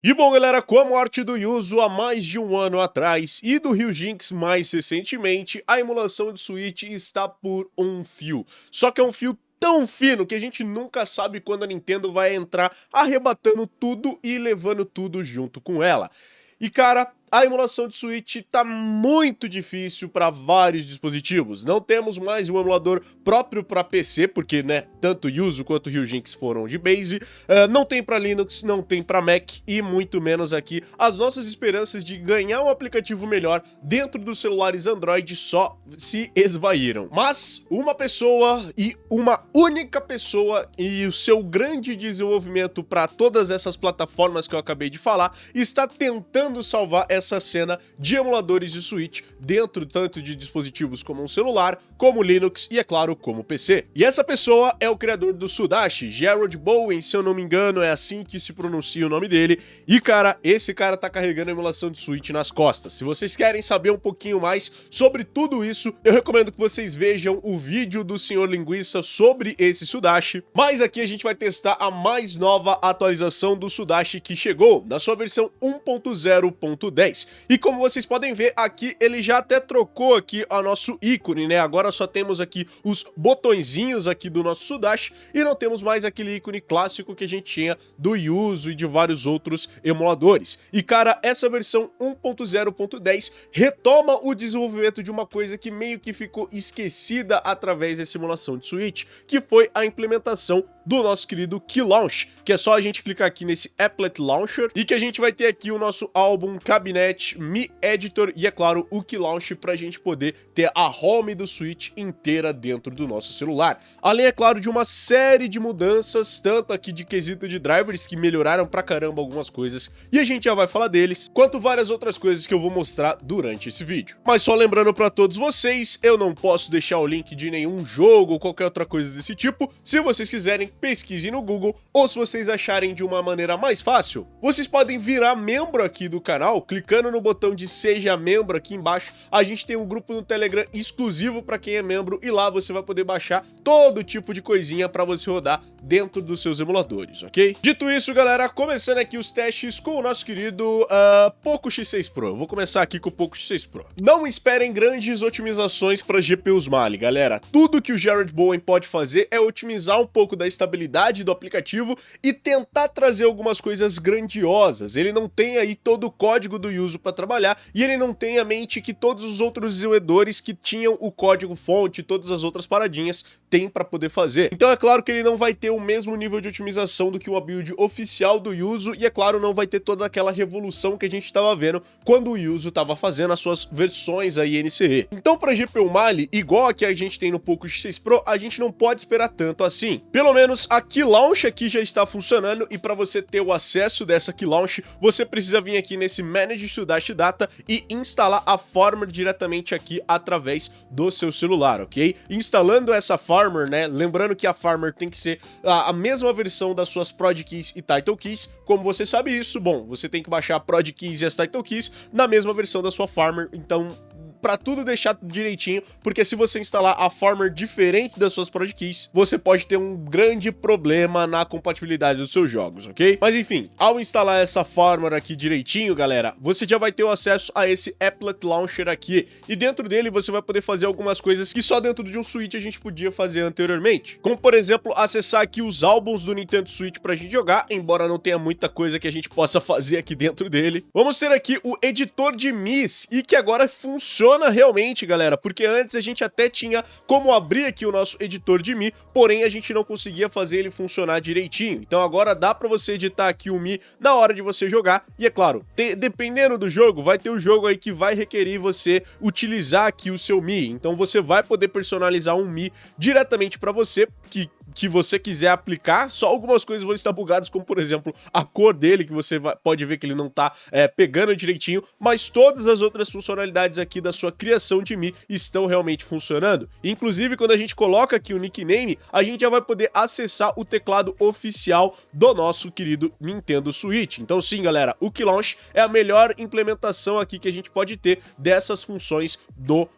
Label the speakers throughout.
Speaker 1: E bom, galera, com a morte do Yuzo há mais de um ano atrás e do Ryujinx mais recentemente, a emulação de Switch está por um fio. Só que é um fio tão fino que a gente nunca sabe quando a Nintendo vai entrar arrebatando tudo e levando tudo junto com ela. E cara, a emulação de Switch tá muito difícil para vários dispositivos. Não temos mais um emulador próprio para PC, porque, né, tanto Yuzu quanto Ryujinx foram de base. Não tem para Linux, não tem para Mac e muito menos aqui. As nossas esperanças de ganhar um aplicativo melhor dentro dos celulares Android só se esvaíram. Mas uma pessoa e uma única pessoa e o seu grande desenvolvimento para todas essas plataformas que eu acabei de falar está tentando salvar essa cena de emuladores de Switch dentro tanto de dispositivos como um celular, como Linux e, é claro, como PC. E essa pessoa é o criador do Sudashi, Gerald Bowen, se eu não me engano, é assim que se pronuncia o nome dele. E, cara, esse cara tá carregando a emulação de Switch nas costas. Se vocês querem saber um pouquinho mais sobre tudo isso, eu recomendo que vocês vejam o vídeo do Sr. Linguiça sobre esse Sudashi. Mas aqui a gente vai testar a mais nova atualização do Sudashi que chegou, na sua versão 1.0.10. E como vocês podem ver aqui, ele já até trocou aqui o nosso ícone, né? Agora só temos aqui os botõezinhos aqui do nosso Sudashi e não temos mais aquele ícone clássico que a gente tinha do Yuzu e de vários outros emuladores. E cara, essa versão 1.0.10 retoma o desenvolvimento de uma coisa que meio que ficou esquecida através dessa emulação de Switch, que foi a implementação do nosso querido Key Launch, que é só a gente clicar aqui nesse Applet Launcher e que a gente vai ter aqui o nosso álbum Cabinet, Mi Editor e, é claro, o Key Launch pra gente poder ter a home do Switch inteira dentro do nosso celular. Além, é claro, de uma série de mudanças, tanto aqui de quesito de drivers que melhoraram pra caramba algumas coisas e a gente já vai falar deles, quanto várias outras coisas que eu vou mostrar durante esse vídeo. Mas só lembrando pra todos vocês, eu não posso deixar o link de nenhum jogo ou qualquer outra coisa desse tipo. Se vocês quiserem, pesquisem no Google, ou se vocês acharem de uma maneira mais fácil, vocês podem virar membro aqui do canal, clicando no botão de Seja Membro aqui embaixo. A gente tem um grupo no Telegram exclusivo para quem é membro e lá você vai poder baixar todo tipo de coisinha para você rodar dentro dos seus emuladores, ok? Dito isso, galera, começando aqui os testes com o nosso querido Poco X6 Pro. Eu vou começar aqui com o Poco X6 Pro. Não esperem grandes otimizações para GPUs Mali, galera. Tudo que o Gerald Bowen pode fazer é otimizar um pouco da estabilidade do aplicativo e tentar trazer algumas coisas grandiosas. Ele não tem aí todo o código do Yuzu para trabalhar e ele não tem a mente que todos os outros desenvolvedores que tinham o código fonte e todas as outras paradinhas têm para poder fazer. Então é claro que ele não vai ter o mesmo nível de otimização do que uma build oficial do Yuzu e, é claro, não vai ter toda aquela revolução que a gente estava vendo quando o Yuzu estava fazendo as suas versões aí NCE. Então, para GPU Mali, igual a que a gente tem no Poco X6 Pro, a gente não pode esperar tanto assim. Pelo menos a Key Launch aqui já está funcionando e para você ter o acesso dessa Key Launch, você precisa vir aqui nesse Manage Sudashi Data e instalar a Farmer diretamente aqui através do seu celular, ok? Instalando essa Farmer, né, lembrando que a Farmer tem que ser a mesma versão das suas Prod Keys e Title Keys. Como você sabe isso? Bom, você tem que baixar a Prod Keys e as Title Keys na mesma versão da sua Farmer, então para tudo deixar direitinho, porque se você instalar a Farmer diferente das suas Prod Keys, você pode ter um grande problema na compatibilidade dos seus jogos, ok? Mas enfim, ao instalar essa Farmer aqui direitinho, galera, você já vai ter o acesso a esse Applet Launcher aqui, e dentro dele você vai poder fazer algumas coisas que só dentro de um Switch a gente podia fazer anteriormente, como por exemplo, acessar aqui os álbuns do Nintendo Switch pra gente jogar, embora não tenha muita coisa que a gente possa fazer aqui dentro dele. Vamos ter aqui o editor de Mis, e que agora funciona realmente, galera, porque antes a gente até tinha como abrir aqui o nosso editor de Mi, porém a gente não conseguia fazer ele funcionar direitinho. Então agora dá pra você editar aqui o Mi na hora de você jogar, e é claro, dependendo do jogo, vai ter o jogo aí que vai requerer você utilizar aqui o seu Mi, então você vai poder personalizar um Mi diretamente pra você, que você quiser aplicar. Só algumas coisas vão estar bugadas, como por exemplo a cor dele, que você pode ver que ele não tá pegando direitinho, mas todas as outras funcionalidades aqui da sua criação de Mi estão realmente funcionando. Inclusive, quando a gente coloca aqui o nickname, a gente já vai poder acessar o teclado oficial do nosso querido Nintendo Switch. Então sim, galera, o Key Launch é a melhor implementação aqui que a gente pode ter dessas funções do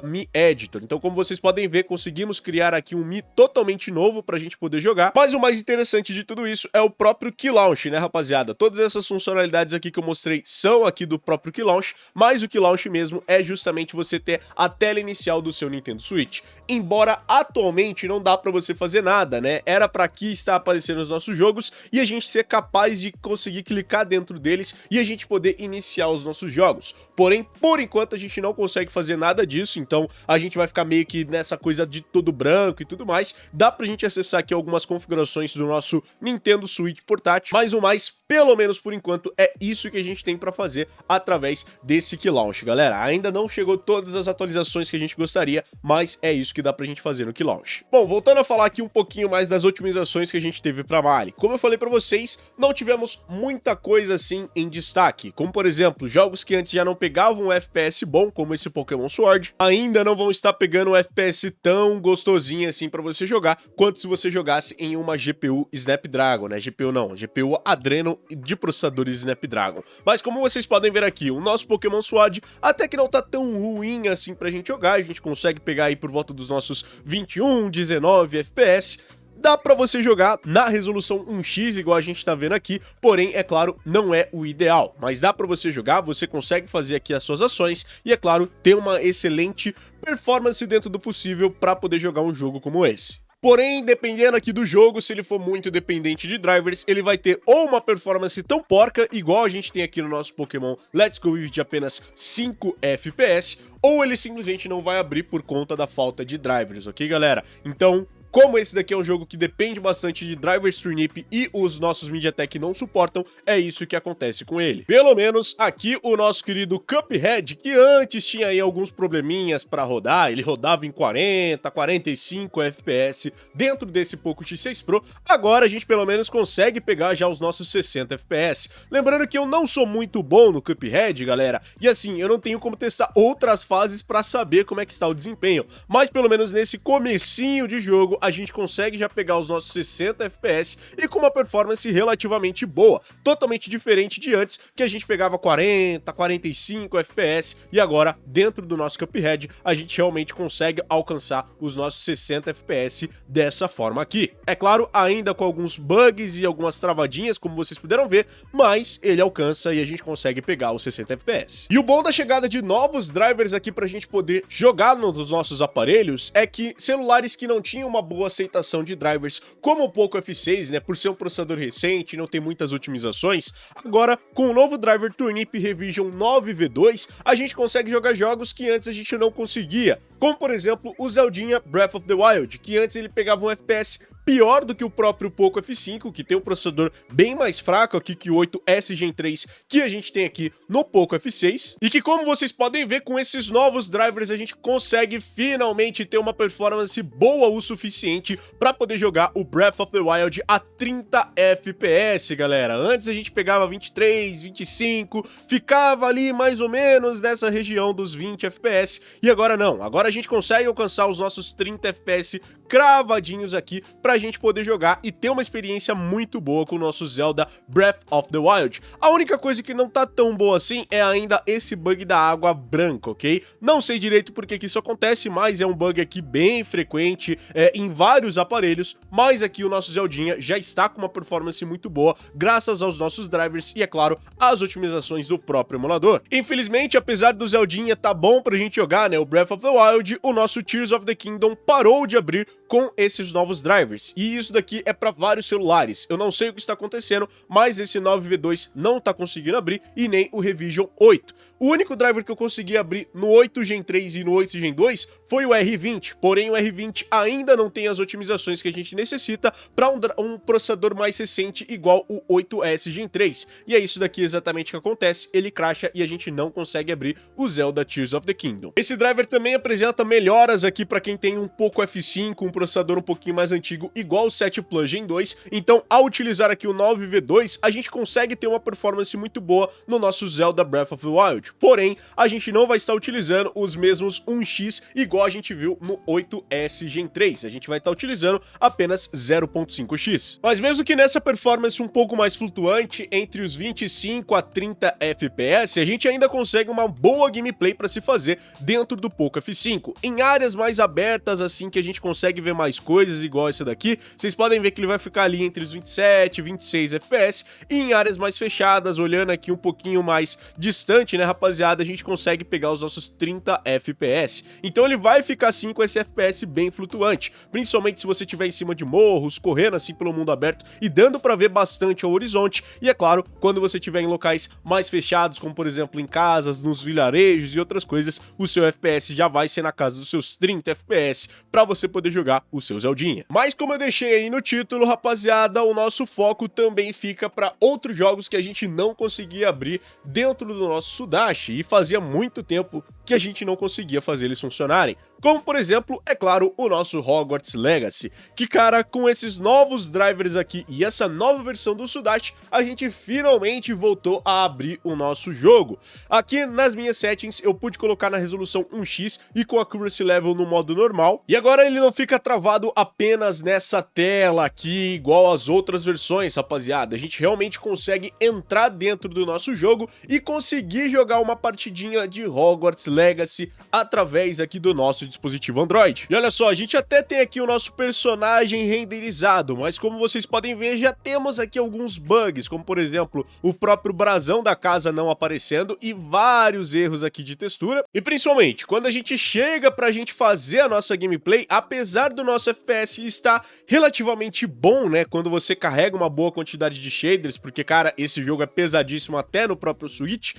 Speaker 1: Mi Editor. Então, como vocês podem ver, conseguimos criar aqui um Mi totalmente novo pra gente poder jogar. Mas o mais interessante de tudo isso é o próprio Key Launch, né, rapaziada? Todas essas funcionalidades aqui que eu mostrei são aqui do próprio Key Launch, mas o Key Launch mesmo é justamente você ter a tela inicial do seu Nintendo Switch. Embora atualmente não dá pra você fazer nada, né? Era pra aqui estar aparecendo os nossos jogos e a gente ser capaz de conseguir clicar dentro deles e a gente poder iniciar os nossos jogos. Porém, por enquanto a gente não consegue fazer nada disso, então a gente vai ficar meio que nessa coisa de todo branco e tudo mais. Dá pra gente acessar aqui algumas configurações do nosso Nintendo Switch portátil, mas o mais, pelo menos por enquanto, é isso que a gente tem pra fazer através desse Key Launch, galera. Ainda não chegou todas as atualizações que a gente gostaria, mas é isso que dá pra gente fazer no Key Launch. Bom, voltando a falar aqui um pouquinho mais das otimizações que a gente teve pra Mali. Como eu falei pra vocês, não tivemos muita coisa assim em destaque, como por exemplo, jogos que antes já não pegavam um FPS bom, como esse Pokémon Sword, ainda não vão estar pegando um FPS tão gostosinho assim pra você jogar, quanto se você jogasse em uma GPU Snapdragon, né? GPU não, GPU Adreno de processadores Snapdragon. Mas como vocês podem ver aqui, o nosso Pokémon Sword até que não tá tão ruim assim pra gente jogar, a gente consegue pegar aí por volta dos nossos 21, 19 FPS, dá pra você jogar na resolução 1x, igual a gente tá vendo aqui, porém, é claro, não é o ideal, mas dá pra você jogar, você consegue fazer aqui as suas ações e, é claro, ter uma excelente performance dentro do possível pra poder jogar um jogo como esse. Porém, dependendo aqui do jogo, se ele for muito dependente de drivers, ele vai ter ou uma performance tão porca, igual a gente tem aqui no nosso Pokémon Let's Go Eevee de apenas 5 FPS, ou ele simplesmente não vai abrir por conta da falta de drivers, ok, galera? Então, como esse daqui é um jogo que depende bastante de drivers Turnip e os nossos MediaTek não suportam, é isso que acontece com ele. Pelo menos aqui o nosso querido Cuphead, que antes tinha aí alguns probleminhas para rodar, ele rodava em 40, 45 FPS dentro desse Poco X6 Pro, agora a gente pelo menos consegue pegar já os nossos 60 FPS. Lembrando que eu não sou muito bom no Cuphead, galera, e assim, eu não tenho como testar outras fases para saber como é que está o desempenho, mas pelo menos nesse comecinho de jogo, a gente consegue já pegar os nossos 60 FPS e com uma performance relativamente boa, totalmente diferente de antes, que a gente pegava 40, 45 FPS, e agora, dentro do nosso Cuphead, a gente realmente consegue alcançar os nossos 60 FPS dessa forma aqui. É claro, ainda com alguns bugs e algumas travadinhas, como vocês puderam ver, mas ele alcança e a gente consegue pegar os 60 FPS. E o bom da chegada de novos drivers aqui pra gente poder jogar nos nossos aparelhos é que celulares que não tinham uma boa aceitação de drivers, como o Poco F6, né, por ser um processador recente e não ter muitas otimizações, agora com o novo driver Turnip Revision 9V2, a gente consegue jogar jogos que antes a gente não conseguia, como por exemplo o Zeldinha Breath of the Wild, que antes ele pegava um FPS pior do que o próprio Poco F5, que tem um processador bem mais fraco aqui que o 8S Gen 3 que a gente tem aqui no Poco F6, e que, como vocês podem ver, com esses novos drivers a gente consegue finalmente ter uma performance boa o suficiente para poder jogar o Breath of the Wild a 30 FPS, galera. Antes a gente pegava 23, 25, ficava ali mais ou menos nessa região dos 20 FPS, e agora não, agora a gente consegue alcançar os nossos 30 FPS cravadinhos aqui pra gente poder jogar e ter uma experiência muito boa com o nosso Zelda Breath of the Wild. A única coisa que não tá tão boa assim é ainda esse bug da água branca, ok? Não sei direito por que isso acontece, mas é um bug aqui bem frequente em vários aparelhos, mas aqui o nosso Zeldinha já está com uma performance muito boa, graças aos nossos drivers e, é claro, às otimizações do próprio emulador. Infelizmente, apesar do Zeldinha tá bom pra gente jogar, né, o Breath of the Wild, o nosso Tears of the Kingdom parou de abrir com esses novos drivers, e isso daqui é para vários celulares. Eu não sei o que está acontecendo, mas esse 9V2 não está conseguindo abrir, e nem o Revision 8. O único driver que eu consegui abrir no 8 Gen 3 e no 8 Gen 2 foi o R20, porém o R20 ainda não tem as otimizações que a gente necessita para um processador mais recente igual o 8S Gen 3, e é isso daqui exatamente que acontece, ele crasha e a gente não consegue abrir o Zelda Tears of the Kingdom. Esse driver também apresenta melhoras aqui para quem tem um Poco F5, um processador um pouquinho mais antigo, igual o 7 Plus Gen 2, então ao utilizar aqui o 9V2, a gente consegue ter uma performance muito boa no nosso Zelda Breath of the Wild, porém, a gente não vai estar utilizando os mesmos 1x igual a gente viu no 8S Gen 3, a gente vai estar utilizando apenas 0.5x. Mas mesmo que nessa performance um pouco mais flutuante, entre os 25 a 30 FPS, a gente ainda consegue uma boa gameplay para se fazer dentro do Poco F5, em áreas mais abertas assim que a gente consegue consegue ver mais coisas igual essa daqui. Vocês podem ver que ele vai ficar ali entre os 27 e 26 FPS, e em áreas mais fechadas, olhando aqui um pouquinho mais distante, né, rapaziada, a gente consegue pegar os nossos 30 FPS. Então ele vai ficar assim com esse FPS bem flutuante, principalmente se você estiver em cima de morros, correndo assim pelo mundo aberto e dando pra ver bastante ao horizonte. E é claro, quando você estiver em locais mais fechados, como por exemplo em casas, nos vilarejos e outras coisas, o seu FPS já vai ser na casa dos seus 30 FPS pra você poder jogar o seu Zeldinha. Mas como eu deixei aí no título, rapaziada, o nosso foco também fica pra outros jogos que a gente não conseguia abrir dentro do nosso Sudashi, e fazia muito tempo que a gente não conseguia fazer eles funcionarem. Como, por exemplo, é claro, o nosso Hogwarts Legacy, que, cara, com esses novos drivers aqui e essa nova versão do Sudashi, a gente finalmente voltou a abrir o nosso jogo. Aqui nas minhas settings eu pude colocar na resolução 1x e com accuracy level no modo normal, e agora ele não fica travado apenas nessa tela aqui, igual as outras versões, rapaziada. A gente realmente consegue entrar dentro do nosso jogo e conseguir jogar uma partidinha de Hogwarts Legacy através aqui do nosso dispositivo Android. E olha só, a gente até tem aqui o nosso personagem renderizado, mas como vocês podem ver, já temos aqui alguns bugs, como por exemplo, o próprio brasão da casa não aparecendo e vários erros aqui de textura. E principalmente, quando a gente chega pra gente fazer a nossa gameplay, apesar do nosso FPS estar relativamente bom, né, quando você carrega uma boa quantidade de shaders, porque, cara, esse jogo é pesadíssimo até no próprio Switch,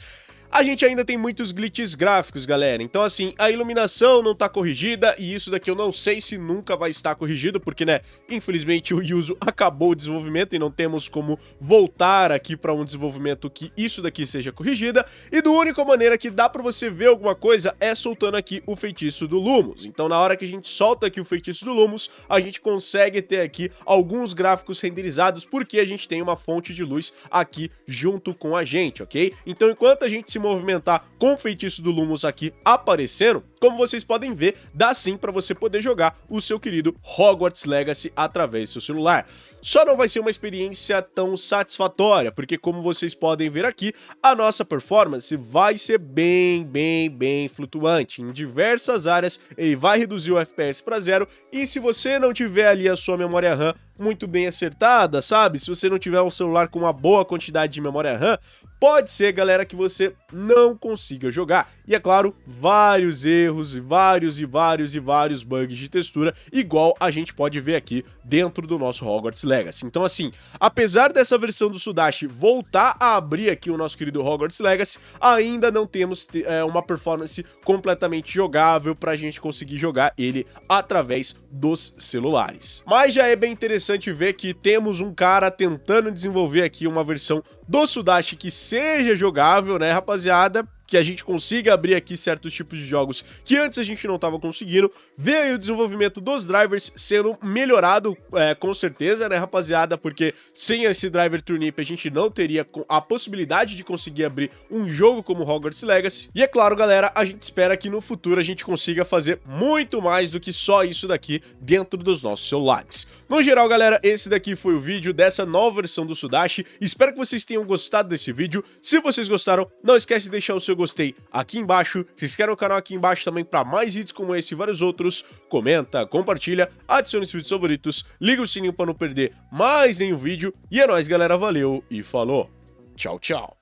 Speaker 1: a gente ainda tem muitos glitches gráficos, galera. Então, assim, a iluminação não tá corrigida, e isso daqui eu não sei se nunca vai estar corrigido, porque, né, infelizmente o Yuzu acabou o desenvolvimento e não temos como voltar aqui pra um desenvolvimento que isso daqui seja corrigida. E da única maneira que dá pra você ver alguma coisa é soltando aqui o feitiço do Lumos. Então, na hora que a gente solta aqui o feitiço do Lumos, a gente consegue ter aqui alguns gráficos renderizados, porque a gente tem uma fonte de luz aqui junto com a gente, ok? Então, enquanto a gente se movimentar com o feitiço do Lumos aqui aparecendo, como vocês podem ver, dá sim para você poder jogar o seu querido Hogwarts Legacy através do seu celular. Só não vai ser uma experiência tão satisfatória, porque como vocês podem ver aqui, a nossa performance vai ser bem flutuante. Em diversas áreas, ele vai reduzir o FPS para zero, e se você não tiver ali a sua memória RAM muito bem acertada, sabe? Se você não tiver um celular com uma boa quantidade de memória RAM, pode ser, galera, que você não consiga jogar. E é claro, vários erros e vários bugs de textura, igual a gente pode ver aqui dentro do nosso Hogwarts Legacy. Então, assim, apesar dessa versão do Sudashi voltar a abrir aqui o nosso querido Hogwarts Legacy, ainda não temos uma performance completamente jogável pra gente conseguir jogar ele através dos celulares. Mas já é bem interessante ver que temos um cara tentando desenvolver aqui uma versão do Sudashi que seja jogável, né, rapaziada? Que a gente consiga abrir aqui certos tipos de jogos que antes a gente não estava conseguindo. Ver aí o desenvolvimento dos drivers sendo melhorado, com certeza, né, rapaziada? Porque sem esse driver Turnip a gente não teria a possibilidade de conseguir abrir um jogo como Hogwarts Legacy. E é claro, galera, a gente espera que no futuro a gente consiga fazer muito mais do que só isso daqui dentro dos nossos celulares. No geral, galera, esse daqui foi o vídeo dessa nova versão do Sudashi. Espero que vocês tenham gostado desse vídeo. Se vocês gostaram, não esquece de deixar o seu gostei aqui embaixo, se inscreve no canal aqui embaixo também para mais vídeos como esse e vários outros, comenta, compartilha, adicione os vídeos favoritos, liga o sininho para não perder mais nenhum vídeo, e é nóis, galera, valeu e falou, tchau, tchau.